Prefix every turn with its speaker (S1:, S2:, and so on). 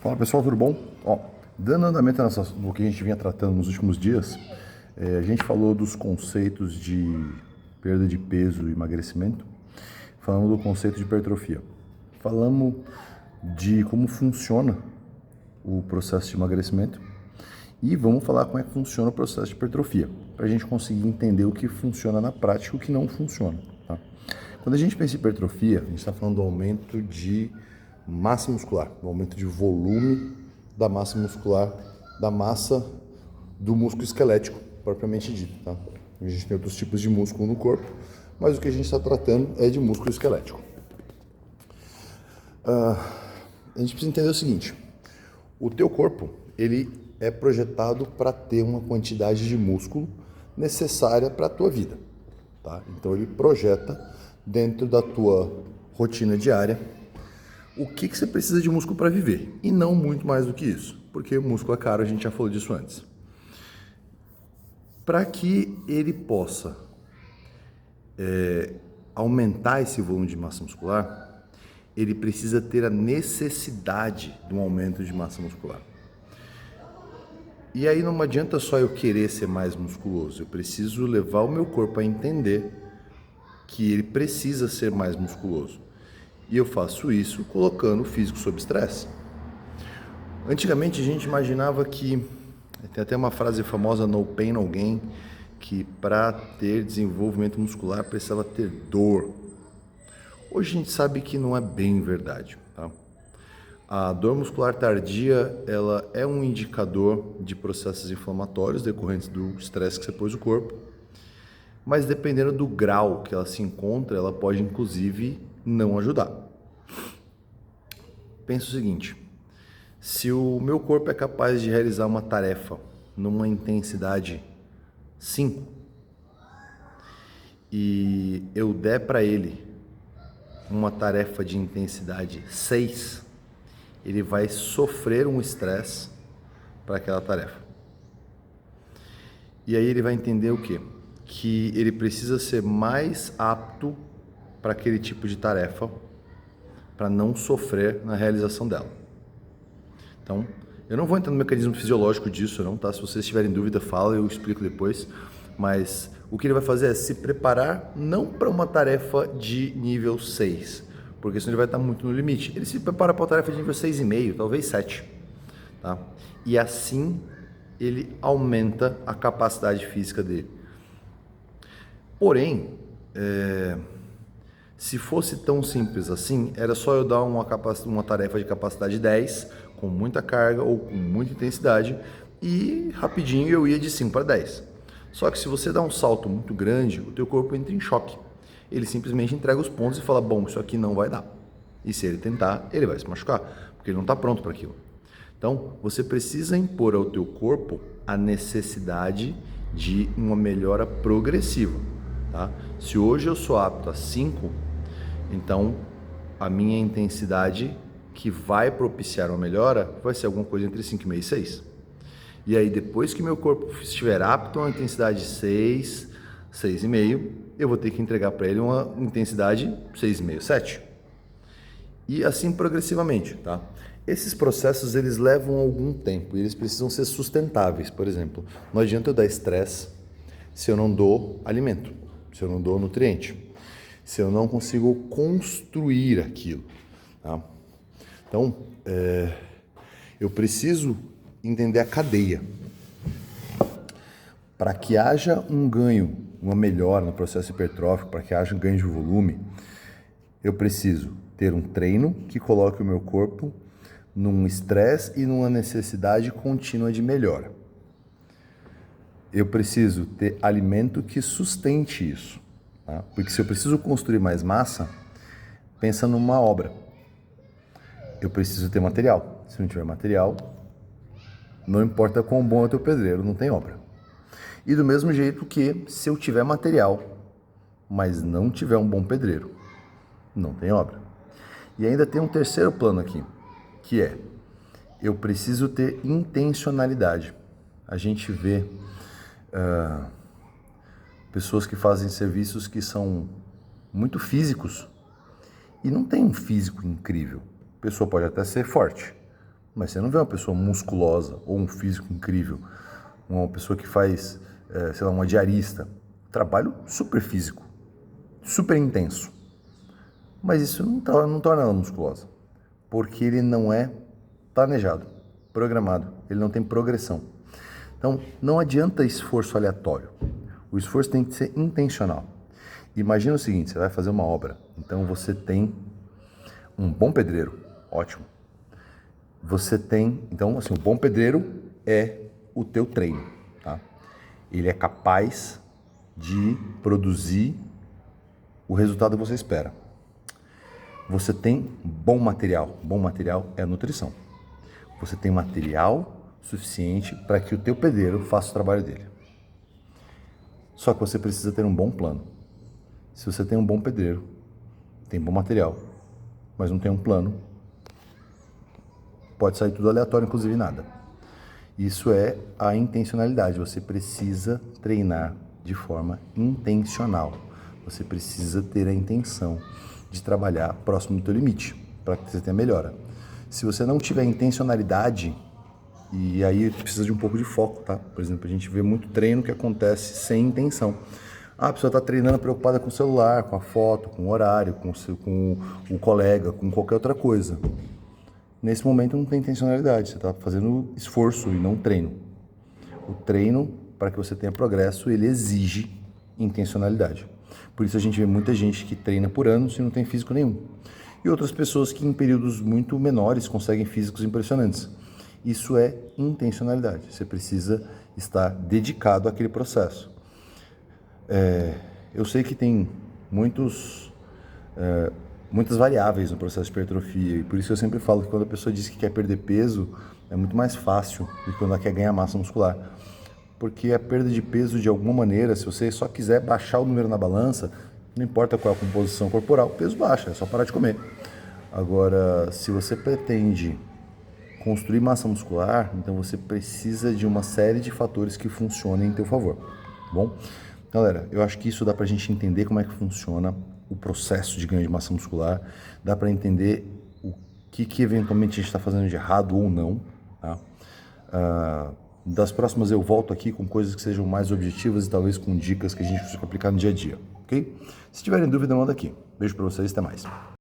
S1: Fala pessoal, tudo bom? Dando andamento no que a gente vinha tratando nos últimos dias, a gente falou dos conceitos de perda de peso e emagrecimento, falamos do conceito de hipertrofia, falamos de como funciona o processo de emagrecimento e vamos falar como é que funciona o processo de hipertrofia, para a gente conseguir entender o que funciona na prática e o que não funciona. Tá? Quando a gente pensa em hipertrofia, a gente está falando do aumento de massa muscular, do aumento de volume da massa muscular, da massa do músculo esquelético, propriamente dito. Tá? A gente tem outros tipos de músculo no corpo, mas o que a gente está tratando é de músculo esquelético. A gente precisa entender o seguinte: o teu corpo ele é projetado para ter uma quantidade de músculo necessária para a tua vida. Tá? Então ele projeta dentro da tua rotina diária o que você precisa de músculo para viver, e não muito mais do que isso, porque o músculo é caro, a gente já falou disso antes. Para que ele possa aumentar esse volume de massa muscular, ele precisa ter a necessidade de um aumento de massa muscular. E aí não adianta só eu querer ser mais musculoso, eu preciso levar o meu corpo a entender que ele precisa ser mais musculoso. E eu faço isso colocando o físico sob estresse. Antigamente a gente imaginava que, tem até uma frase famosa, no pain, no gain, que para ter desenvolvimento muscular precisava ter dor. Hoje a gente sabe que não é bem verdade. Tá? A dor muscular tardia, ela é um indicador de processos inflamatórios decorrentes do estresse que você pôs no corpo, mas dependendo do grau que ela se encontra, ela pode inclusive não ajudar. Pensa o seguinte: se o meu corpo é capaz de realizar uma tarefa numa intensidade 5 e eu der para ele uma tarefa de intensidade 6, ele vai sofrer um estresse para aquela tarefa. E aí ele vai entender o quê? Que ele precisa ser mais apto para aquele tipo de tarefa, para não sofrer na realização dela. Então, eu não vou entrar no mecanismo fisiológico disso, não, tá? Se vocês tiverem dúvida, fala, eu explico depois. Mas o que ele vai fazer é se preparar não para uma tarefa de nível 6, porque senão ele vai estar muito no limite. Ele se prepara para uma tarefa de nível 6,5, talvez 7. Tá? E assim ele aumenta a capacidade física dele. Porém, se fosse tão simples assim, era só eu dar uma tarefa de capacidade 10, com muita carga ou com muita intensidade, e rapidinho eu ia de 5 para 10. Só que se você dá um salto muito grande, o teu corpo entra em choque. Ele simplesmente entrega os pontos e fala, bom, isso aqui não vai dar. E se ele tentar, ele vai se machucar, porque ele não está pronto para aquilo. Então, você precisa impor ao teu corpo a necessidade de uma melhora progressiva. Tá? Se hoje eu sou apto a 5, então a minha intensidade que vai propiciar uma melhora vai ser alguma coisa entre 5,5 e 6. E aí depois que meu corpo estiver apto a uma intensidade 6, 6,5, eu vou ter que entregar para ele uma intensidade 6,5, 7. E assim progressivamente, tá? Esses processos eles levam algum tempo e eles precisam ser sustentáveis. Por exemplo, não adianta eu dar estresse se eu não dou alimento, se eu não dou nutriente, se eu não consigo construir aquilo. Tá? Então, eu preciso entender a cadeia. Para que haja um ganho, uma melhora no processo hipertrófico, para que haja um ganho de volume, eu preciso ter um treino que coloque o meu corpo num estresse e numa necessidade contínua de melhora. Eu preciso ter alimento que sustente isso. Tá? Porque se eu preciso construir mais massa, pensa numa obra. Eu preciso ter material. Se não tiver material, não importa quão bom é o teu pedreiro, não tem obra. E do mesmo jeito que se eu tiver material, mas não tiver um bom pedreiro, não tem obra. E ainda tem um terceiro plano aqui, que é, eu preciso ter intencionalidade. A gente vê pessoas que fazem serviços que são muito físicos e não tem um físico incrível. A pessoa pode até ser forte, Mas você não vê uma pessoa musculosa ou um físico incrível, uma pessoa que faz, sei lá, uma diarista. Trabalho super físico, super intenso. Mas isso não torna ela musculosa, porque ele não é planejado, programado, ele não tem progressão. Então, não adianta esforço aleatório. O esforço tem que ser intencional. Imagina o seguinte, você vai fazer uma obra, então você tem um bom pedreiro, ótimo. Você tem, então assim, o bom pedreiro é o teu treino, tá? Ele é capaz de produzir o resultado que você espera. Você tem bom material é a nutrição. Você tem material suficiente para que o teu pedreiro faça o trabalho dele. Só que você precisa ter um bom plano. Se você tem um bom pedreiro, tem bom material, mas não tem um plano, pode sair tudo aleatório, inclusive nada. Isso é a intencionalidade. Você precisa treinar de forma intencional. Você precisa ter a intenção de trabalhar próximo do teu limite, para que você tenha melhora. Se você não tiver intencionalidade, e aí precisa de um pouco de foco, tá? Por exemplo, a gente vê muito treino que acontece sem intenção. A pessoa está treinando preocupada com o celular, com a foto, com o horário, com o colega, com qualquer outra coisa. Nesse momento não tem intencionalidade, você está fazendo esforço e não treino. O treino, para que você tenha progresso, ele exige intencionalidade. Por isso a gente vê muita gente que treina por anos e não tem físico nenhum. E outras pessoas que em períodos muito menores conseguem físicos impressionantes. Isso é intencionalidade. Você precisa estar dedicado àquele processo. Eu sei que tem muitas variáveis no processo de hipertrofia, e por isso eu sempre falo que quando a pessoa diz que quer perder peso, é muito mais fácil do que quando ela quer ganhar massa muscular. Porque a perda de peso, de alguma maneira, se você só quiser baixar o número na balança, não importa qual é a composição corporal, o peso baixa, é só parar de comer. Agora, se você pretende construir massa muscular, então você precisa de uma série de fatores que funcionem em teu favor, tá bom? Galera, eu acho que isso dá pra gente entender como é que funciona o processo de ganho de massa muscular, dá pra entender o que eventualmente a gente está fazendo de errado ou não, tá? Das próximas eu volto aqui com coisas que sejam mais objetivas e talvez com dicas que a gente consiga aplicar no dia a dia, ok? Se tiverem dúvida, manda aqui. Beijo pra vocês, até mais.